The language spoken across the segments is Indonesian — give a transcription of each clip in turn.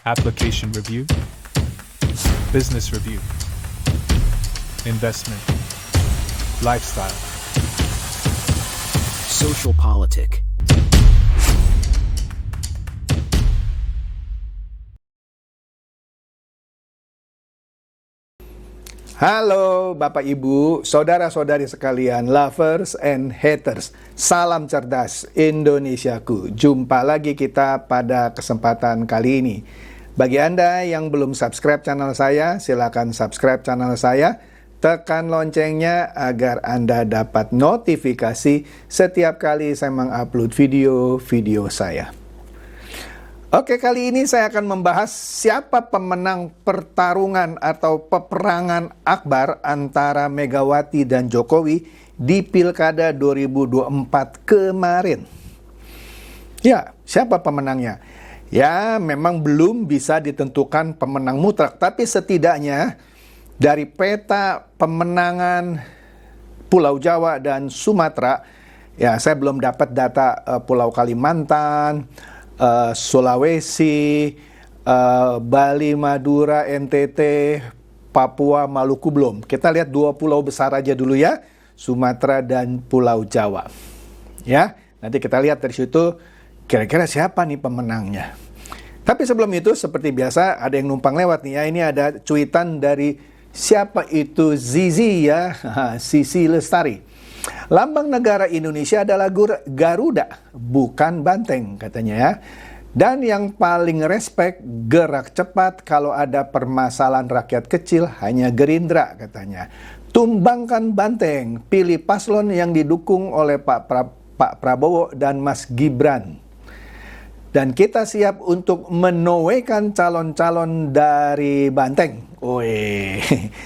application review, business review, investment, lifestyle, social politic. Halo Bapak Ibu, saudara-saudari sekalian, lovers and haters. Salam cerdas Indonesiaku. Jumpa lagi kita pada kesempatan kali ini. Bagi Anda yang belum subscribe channel saya, silakan subscribe channel saya. Tekan loncengnya agar Anda dapat notifikasi setiap kali saya mengupload video-video saya. Oke, kali ini saya akan membahas siapa pemenang pertarungan atau peperangan akbar antara Megawati dan Jokowi di Pilkada 2024 kemarin. Ya, siapa pemenangnya? Ya, memang belum bisa ditentukan pemenang mutlak, tapi setidaknya dari peta pemenangan Pulau Jawa dan Sumatera, ya saya belum dapat data Pulau Kalimantan, Sulawesi, Bali, Madura, NTT, Papua, Maluku belum. Kita lihat 2 pulau besar aja dulu ya, Sumatera dan Pulau Jawa. Ya, nanti kita lihat dari situ kira-kira siapa nih pemenangnya. Tapi sebelum itu seperti biasa ada yang numpang lewat nih ya. Ini ada cuitan dari siapa itu Zizi ya, Sisi Lestari. Lambang negara Indonesia adalah Garuda, bukan banteng katanya ya. Dan yang paling respect, gerak cepat kalau ada permasalahan rakyat kecil hanya Gerindra katanya. Tumbangkan banteng, pilih paslon yang didukung oleh Pak Prabowo dan Mas Gibran. Dan kita siap untuk menowekan calon-calon dari Banteng. Wih,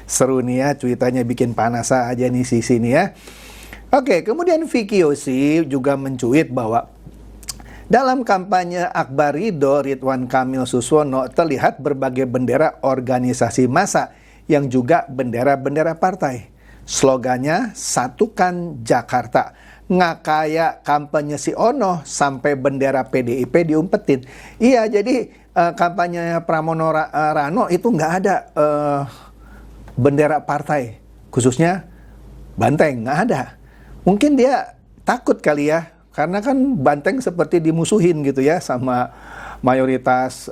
seru nih ya, cuitannya bikin panas aja nih Sisi nih ya. Oke, kemudian Vicky Yosi juga mencuit bahwa dalam kampanye Akbar Ridho Ridwan Kamil Suswono terlihat berbagai bendera organisasi massa yang juga bendera-bendera partai. Slogannya Satukan Jakarta. Nggak kayak kampanye si Ono sampai bendera PDIP diumpetin. Iya, jadi kampanye Pramono Rano itu nggak ada bendera partai, khususnya Banteng, nggak ada. Mungkin dia takut kali ya, karena kan Banteng seperti dimusuhin gitu ya sama mayoritas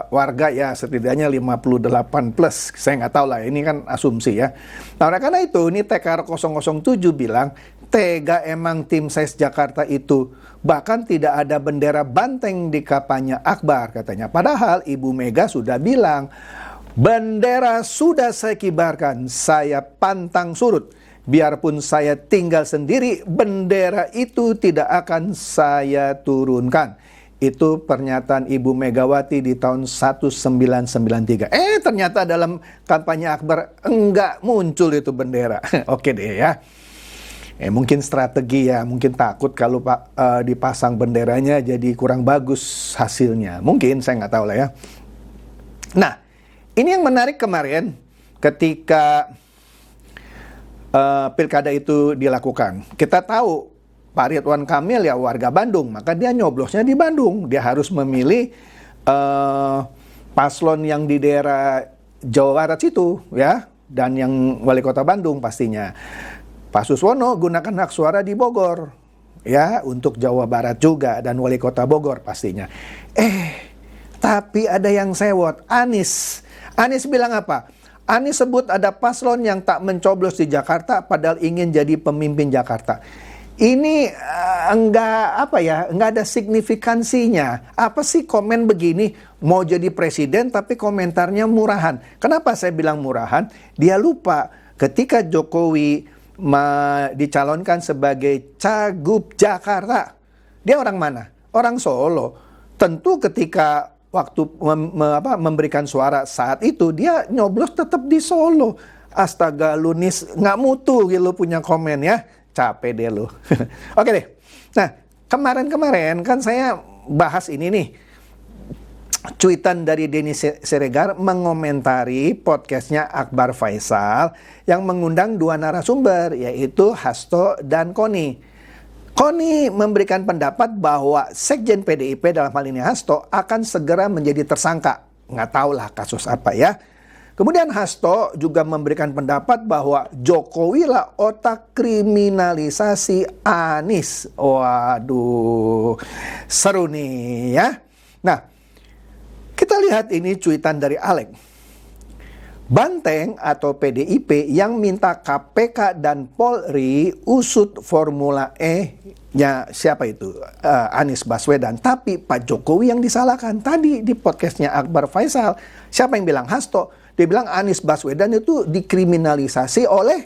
warga ya, setidaknya 58 plus. Saya nggak tahu lah, ini kan asumsi ya. Nah, oleh karena itu, ini TKR 007 bilang, tega emang tim ses Jakarta itu. Bahkan tidak ada bendera Banteng di kampanye Akbar katanya. Padahal Ibu Mega sudah bilang, bendera sudah saya kibarkan, saya pantang surut. Biarpun saya tinggal sendiri, bendera itu tidak akan saya turunkan. Itu pernyataan Ibu Megawati di tahun 1993. Ternyata dalam kampanye Akbar enggak muncul itu bendera. Oke deh ya. Mungkin strategi ya, mungkin takut kalau dipasang benderanya jadi kurang bagus hasilnya. Mungkin, saya nggak tahu lah ya. Nah, ini yang menarik kemarin ketika pilkada itu dilakukan. Kita tahu Pak Ridwan Kamil ya warga Bandung, maka dia nyoblosnya di Bandung. Dia harus memilih paslon yang di daerah Jawa Barat situ ya, dan yang wali kota Bandung pastinya. Pak Suswono gunakan hak suara di Bogor ya, untuk Jawa Barat juga dan wali kota Bogor pastinya. Tapi ada yang sewot, Anies bilang apa? Anies sebut ada paslon yang tak mencoblos di Jakarta padahal ingin jadi pemimpin Jakarta. Ini enggak ada signifikansinya. Apa sih komen begini? Mau jadi presiden tapi komentarnya murahan. Kenapa saya bilang murahan? Dia lupa ketika Jokowi dicalonkan sebagai Cagup Jakarta. Dia orang mana? Orang Solo. Tentu ketika waktu memberikan suara saat itu, dia nyoblos tetap di Solo. Astaga, Lunis, nggak mutu gitu punya komen ya. Capek deh lu. Oke deh. Nah, kemarin kan saya bahas ini nih. Cuitan dari Denny Siregar mengomentari podcastnya Akbar Faisal yang mengundang 2 narasumber, yaitu Hasto dan Koni. Koni memberikan pendapat bahwa Sekjen PDIP dalam hal ini Hasto akan segera menjadi tersangka nggak tahu lah kasus apa ya. Kemudian Hasto juga memberikan pendapat bahwa Jokowi lah otak kriminalisasi Anies. Waduh, seru nih ya. Nah, kita lihat ini cuitan dari Alex. Banteng atau PDIP yang minta KPK dan Polri usut Formula E-nya siapa itu? Anies Baswedan. Tapi Pak Jokowi yang disalahkan. Tadi di podcastnya Akbar Faisal, siapa yang bilang? Hasto. Dia bilang Anies Baswedan itu dikriminalisasi oleh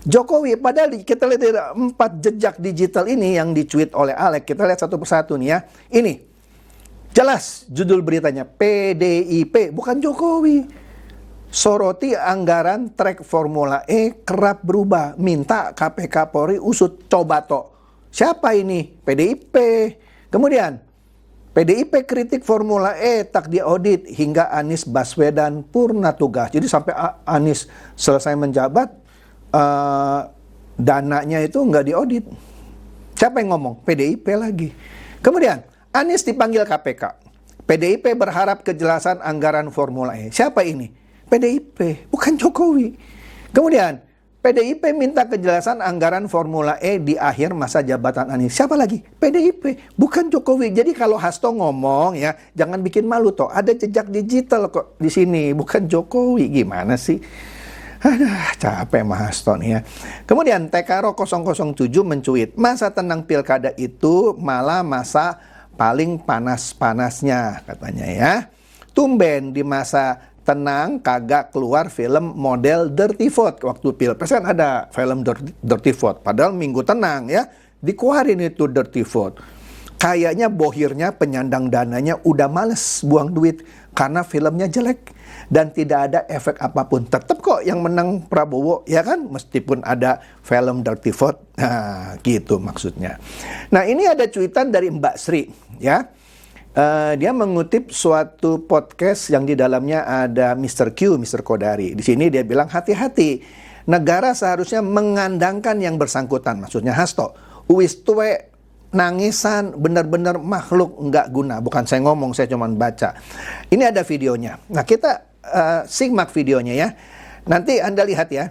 Jokowi. Padahal kita lihat 4 jejak digital ini yang dicuit oleh Alex. Kita lihat satu persatu nih ya. Ini, jelas judul beritanya, PDIP, bukan Jokowi. Soroti anggaran trek Formula E kerap berubah. Minta KPK Polri usut, coba toh. Siapa ini? PDIP. Kemudian, PDIP kritik Formula E tak diaudit hingga Anies Baswedan purna tugas. Jadi sampai Anies selesai menjabat, dananya itu nggak diaudit. Siapa yang ngomong? PDIP lagi. Kemudian, Anies dipanggil KPK. PDIP berharap kejelasan anggaran Formula E. Siapa ini? PDIP, bukan Jokowi. Kemudian, PDIP minta kejelasan anggaran Formula E di akhir masa jabatan Anies. Siapa lagi? PDIP, bukan Jokowi. Jadi kalau Hasto ngomong ya, jangan bikin malu toh. Ada jejak digital kok di sini, bukan Jokowi. Gimana sih? Aduh, capek sama Hasto nih ya. Kemudian TKRO 007 mencuit, masa tenang pilkada itu malah masa paling panas-panasnya katanya ya. Tumben di masa tenang kagak keluar film model Dirty Vote. Waktu pilpres kan ada film Dirty Vote, padahal minggu tenang ya, dikeluarin itu Dirty Vote. Kayaknya bohirnya penyandang dananya udah males buang duit karena filmnya jelek dan tidak ada efek apapun. Tetap kok yang menang Prabowo ya kan, meskipun ada film Dirty Vote. Nah gitu maksudnya. Nah ini ada cuitan dari Mbak Sri ya. Dia mengutip suatu podcast yang di dalamnya ada Mr. Q, Mr. Kodari. Di sini dia bilang hati-hati, negara seharusnya mengandangkan yang bersangkutan. Maksudnya Hasto, uwis tuwe nangisan, benar-benar makhluk nggak guna. Bukan saya ngomong, saya cuma baca. Ini ada videonya. Nah kita simak videonya ya. Nanti Anda lihat ya.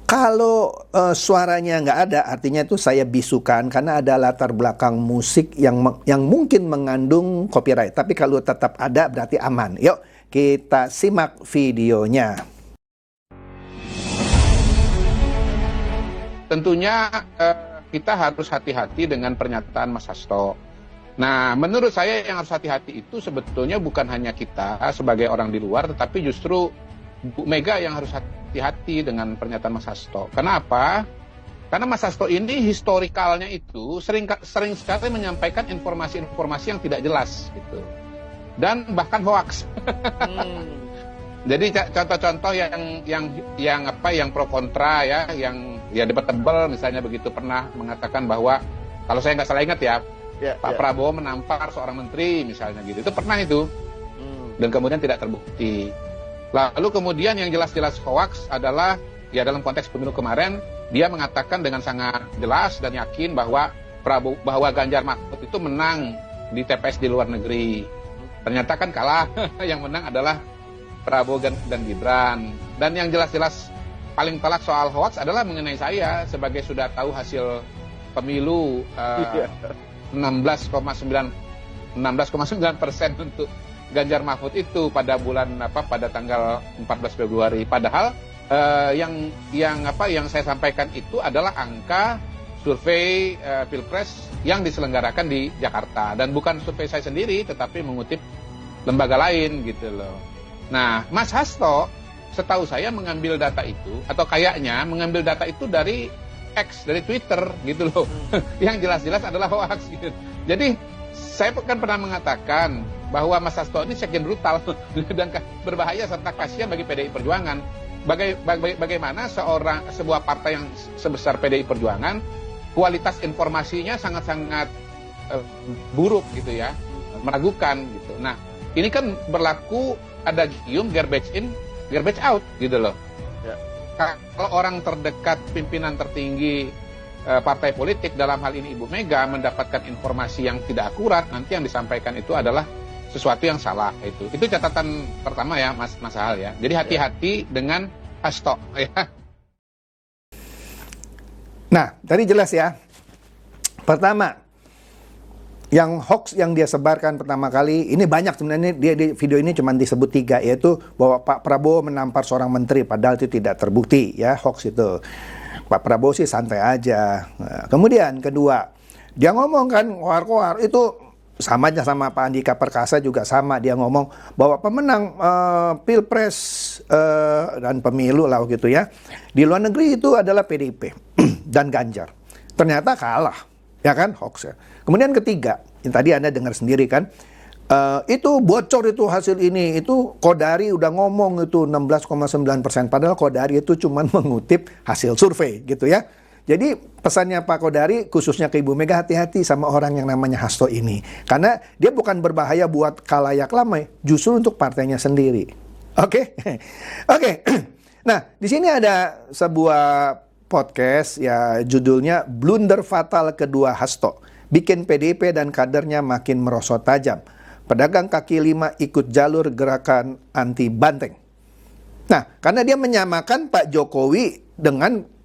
Kalau suaranya nggak ada, artinya itu saya bisukan karena ada latar belakang musik yang mungkin mengandung copyright. Tapi kalau tetap ada berarti aman. Yuk kita simak videonya. Tentunya kita harus hati-hati dengan pernyataan Mas Hasto. Nah, menurut saya yang harus hati-hati itu sebetulnya bukan hanya kita sebagai orang di luar, tetapi justru Bu Mega yang harus hati-hati dengan pernyataan Mas Hasto. Kenapa? Karena Mas Hasto ini historikalnya itu sering sekali menyampaikan informasi-informasi yang tidak jelas gitu. Dan bahkan hoax. Jadi contoh-contoh yang pro kontra ya, yang debatable misalnya begitu, pernah mengatakan bahwa kalau saya nggak salah ingat ya, Pak Prabowo menampar seorang menteri misalnya gitu. Itu pernah itu. Dan kemudian tidak terbukti. Lalu kemudian yang jelas-jelas hoax adalah ya dalam konteks pemilu kemarin dia mengatakan dengan sangat jelas dan yakin bahwa Ganjar Mahfud itu menang di TPS di luar negeri. Ternyata kan kalah, yang menang adalah Prabowo dan Gibran. Dan yang jelas-jelas paling telak soal hoax adalah mengenai saya sebagai sudah tahu hasil pemilu 16,9% untuk Ganjar Mahfud itu pada pada tanggal 14 Februari. Padahal yang saya sampaikan itu adalah angka survei Pilpres yang diselenggarakan di Jakarta dan bukan survei saya sendiri tetapi mengutip lembaga lain gitu loh. Nah, Mas Hasto setahu saya mengambil data itu atau kayaknya mengambil data itu dari X, dari Twitter gitu loh. Yang jelas-jelas adalah hoax gitu. Jadi saya kan pernah mengatakan bahwa Mas Hasto ini sekian brutal dan berbahaya serta kasihan bagi PDI Perjuangan. Bagaimana sebuah partai yang sebesar PDI Perjuangan kualitas informasinya sangat-sangat buruk gitu ya, meragukan gitu. Nah, ini kan berlaku ada gium garbage in, garbage out gitu loh. Ya. Kalau orang terdekat pimpinan tertinggi partai politik dalam hal ini Ibu Mega mendapatkan informasi yang tidak akurat, nanti yang disampaikan itu adalah sesuatu yang salah itu. Itu catatan pertama ya Mas Hal ya. Jadi hati-hati dengan Hasto ya. Nah, tadi jelas ya. Pertama, yang hoax yang dia sebarkan pertama kali, ini banyak sebenarnya, dia di video ini cuma disebut 3, yaitu bahwa Pak Prabowo menampar seorang menteri, padahal itu tidak terbukti ya, hoax itu. Pak Prabowo sih santai aja. Nah, kemudian kedua, dia ngomong kan, koar-koar, itu sama aja sama Pak Andika Perkasa juga sama, dia ngomong bahwa pemenang Pilpres dan pemilu lah gitu ya, di luar negeri itu adalah PDIP dan Ganjar. Ternyata kalah, ya kan, hoax ya. Kemudian ketiga, yang tadi Anda dengar sendiri kan, itu bocor itu hasil ini, itu Kodari udah ngomong itu 16,9%, padahal Kodari itu cuma mengutip hasil survei gitu ya. Jadi pesannya Pak Kodari khususnya ke Ibu Mega, hati-hati sama orang yang namanya Hasto ini. Karena dia bukan berbahaya buat khalayak ramai, justru untuk partainya sendiri. Oke? Oke. Nah, di sini ada sebuah podcast ya, judulnya Blunder Fatal Kedua Hasto. Bikin PDIP dan kadernya makin merosot tajam. Pedagang kaki lima ikut jalur gerakan anti banteng. Nah, karena dia menyamakan Pak Jokowi dengan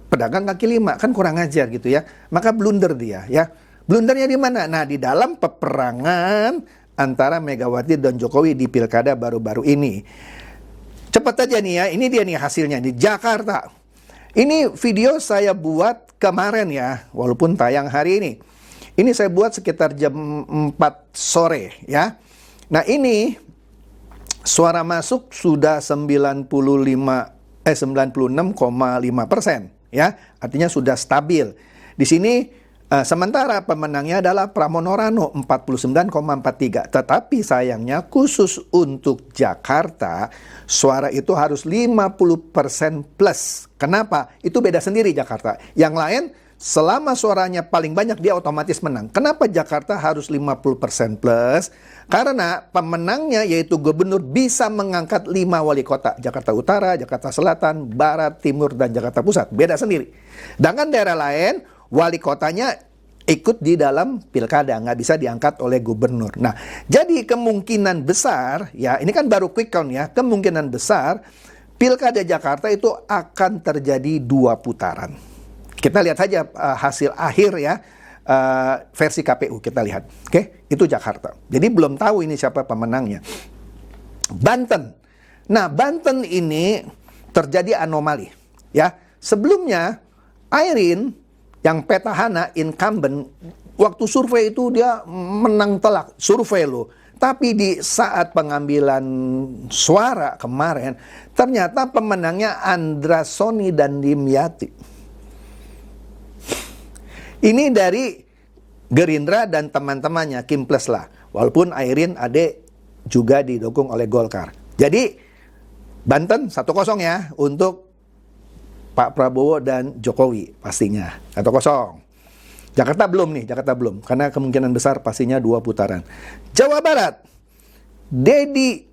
pedagang kaki lima, kan kurang ajar gitu ya. Maka blunder dia ya. Blundernya di mana? Nah, di dalam peperangan antara Megawati dan Jokowi di pilkada baru-baru ini. Cepat aja nih ya, ini dia nih hasilnya di Jakarta. Ini video saya buat kemarin ya, walaupun tayang hari ini. Ini saya buat sekitar jam 4 sore ya. Nah, ini suara masuk sudah 96,5%. Ya, artinya sudah stabil. Di sini sementara pemenangnya adalah Pramono Rano 49,43. Tetapi sayangnya khusus untuk Jakarta suara itu harus 50% plus. Kenapa? Itu beda sendiri Jakarta. Yang lain selama suaranya paling banyak dia otomatis menang. Kenapa Jakarta harus 50% plus? Karena pemenangnya yaitu gubernur bisa mengangkat 5 wali kota. Jakarta Utara, Jakarta Selatan, Barat, Timur, dan Jakarta Pusat. Beda sendiri. Sedangkan daerah lain, wali kotanya ikut di dalam pilkada. Nggak bisa diangkat oleh gubernur. Nah, jadi kemungkinan besar, ya ini kan baru quick count ya. Kemungkinan besar, pilkada Jakarta itu akan terjadi 2 putaran. Kita lihat saja hasil akhir ya, versi KPU kita lihat. Oke, itu Jakarta. Jadi belum tahu ini siapa pemenangnya. Banten. Nah, Banten ini terjadi anomali ya. Sebelumnya Airin yang petahana incumbent waktu survei itu dia menang telak, survei loh. Tapi di saat pengambilan suara kemarin ternyata pemenangnya Andra Soni dan Dimyati. Ini dari Gerindra dan teman-temannya, Kim Plus lah. Walaupun Airin Ade juga didukung oleh Golkar. Jadi, Banten 1-0 ya untuk Pak Prabowo dan Jokowi pastinya. 1-0. Jakarta belum nih, Jakarta belum. Karena kemungkinan besar pastinya 2 putaran. Jawa Barat, Dedi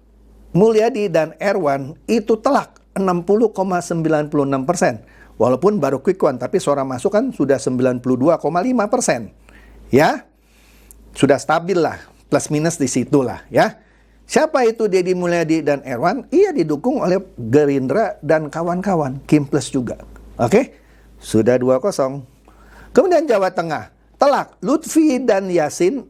Mulyadi dan Erwan itu telak 60,96%. Walaupun baru quick count, tapi suara masuk kan sudah 92,5%. Ya, sudah stabil lah, plus minus di situ lah ya. Siapa itu Dedi Mulyadi dan Erwan? Iya didukung oleh Gerindra dan kawan-kawan, Kim Plus juga. Oke, sudah 2-0. Kemudian Jawa Tengah, telak Lutfi dan Yasin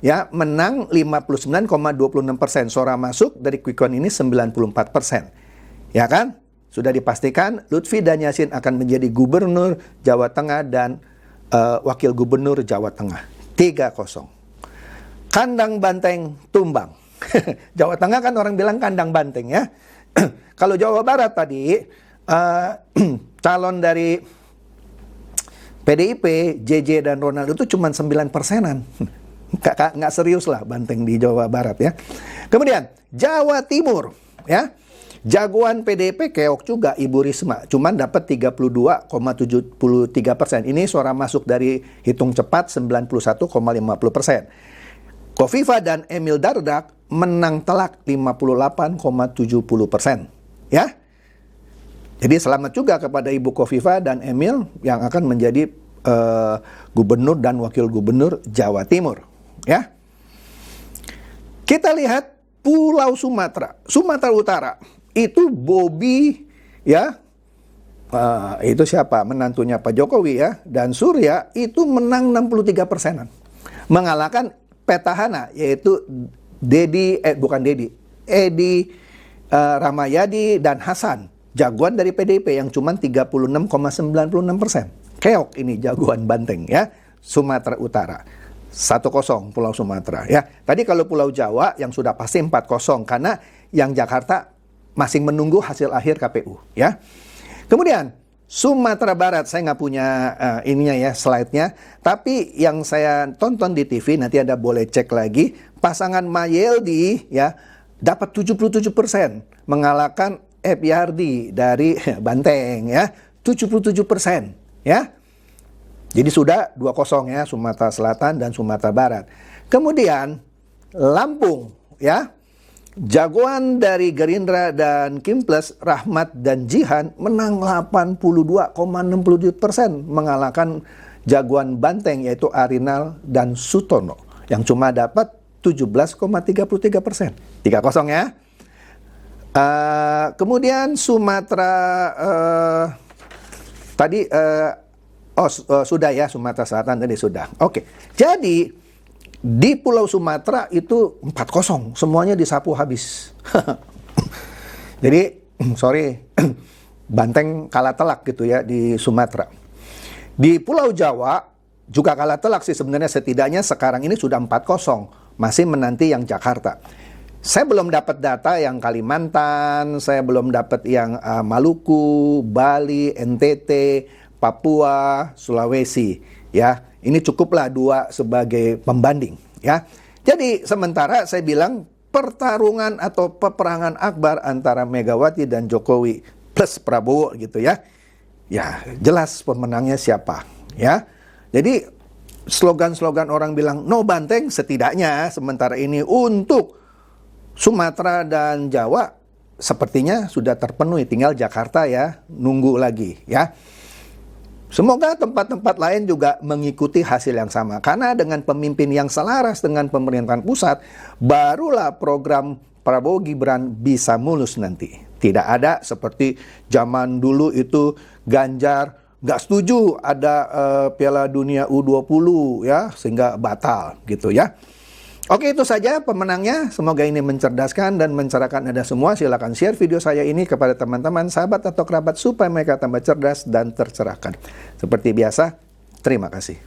ya menang 59,26%. Suara masuk dari quick count ini 94%. Ya kan? Sudah dipastikan Lutfi dan Yasin akan menjadi gubernur Jawa Tengah dan wakil gubernur Jawa Tengah. 3-0. Kandang banteng tumbang. Jawa Tengah kan orang bilang kandang banteng ya. Kalau Jawa Barat tadi calon dari PDIP, JJ dan Ronald itu cuma 9%-an. Nggak serius lah banteng di Jawa Barat ya. Kemudian Jawa Timur ya. Jagoan PDIP keok juga Ibu Risma, cuman dapat 32,73%. Ini suara masuk dari hitung cepat 91,50%. Kofifa dan Emil Dardak menang telak 58,70%. Ya. Jadi selamat juga kepada Ibu Kofifa dan Emil yang akan menjadi gubernur dan wakil gubernur Jawa Timur. Ya. Kita lihat Pulau Sumatera, Sumatera Utara. Itu Bobi, ya, itu siapa? Menantunya Pak Jokowi ya. Dan Surya itu menang 63%. Mengalahkan petahana, yaitu Edi Ramayadi dan Hasan. Jagoan dari PDIP yang cuma 36,96%. Keok ini jagoan banteng ya. Sumatera Utara 1-0 Pulau Sumatera ya. Tadi kalau Pulau Jawa yang sudah pasti 4-0 karena yang Jakarta masih menunggu hasil akhir KPU ya. Kemudian Sumatera Barat saya nggak punya ininya ya slide-nya, tapi yang saya tonton di TV nanti Anda boleh cek lagi, pasangan Mayeldi ya dapat 77% mengalahkan Yardi dari Banteng ya, 77% ya. Jadi sudah 2-0 ya Sumatera Selatan dan Sumatera Barat. Kemudian Lampung ya. Jagoan dari Gerindra dan Kim Plus, Rahmat dan Jihan menang 82,67% mengalahkan jagoan Banteng yaitu Arinal dan Sutono yang cuma dapat 17,33%. 3-0 ya. Kemudian Sumatera tadi sudah ya, Sumatera Selatan tadi sudah. Oke. Jadi di Pulau Sumatera itu 4-0, semuanya disapu habis. Jadi, sorry, Banteng kalah telak gitu ya di Sumatera. Di Pulau Jawa juga kalah telak sih sebenarnya, setidaknya sekarang ini sudah 4-0, masih menanti yang Jakarta. Saya belum dapat data yang Kalimantan, saya belum dapat yang Maluku, Bali, NTT, Papua, Sulawesi ya. Ini cukuplah 2 sebagai pembanding ya. Jadi sementara saya bilang pertarungan atau peperangan akbar antara Megawati dan Jokowi plus Prabowo gitu ya. Ya, jelas pemenangnya siapa ya. Jadi slogan-slogan orang bilang no Banteng, setidaknya sementara ini untuk Sumatera dan Jawa sepertinya sudah terpenuhi, tinggal Jakarta ya, nunggu lagi ya. Semoga tempat-tempat lain juga mengikuti hasil yang sama. Karena dengan pemimpin yang selaras dengan pemerintahan pusat, barulah program Prabowo Gibran bisa mulus nanti. Tidak ada seperti zaman dulu itu Ganjar nggak setuju ada Piala Dunia U20 ya, sehingga batal gitu ya. Oke, itu saja pemenangnya. Semoga ini mencerdaskan dan mencerahkan Anda semua. Silakan share video saya ini kepada teman-teman, sahabat atau kerabat supaya mereka tambah cerdas dan tercerahkan. Seperti biasa, terima kasih.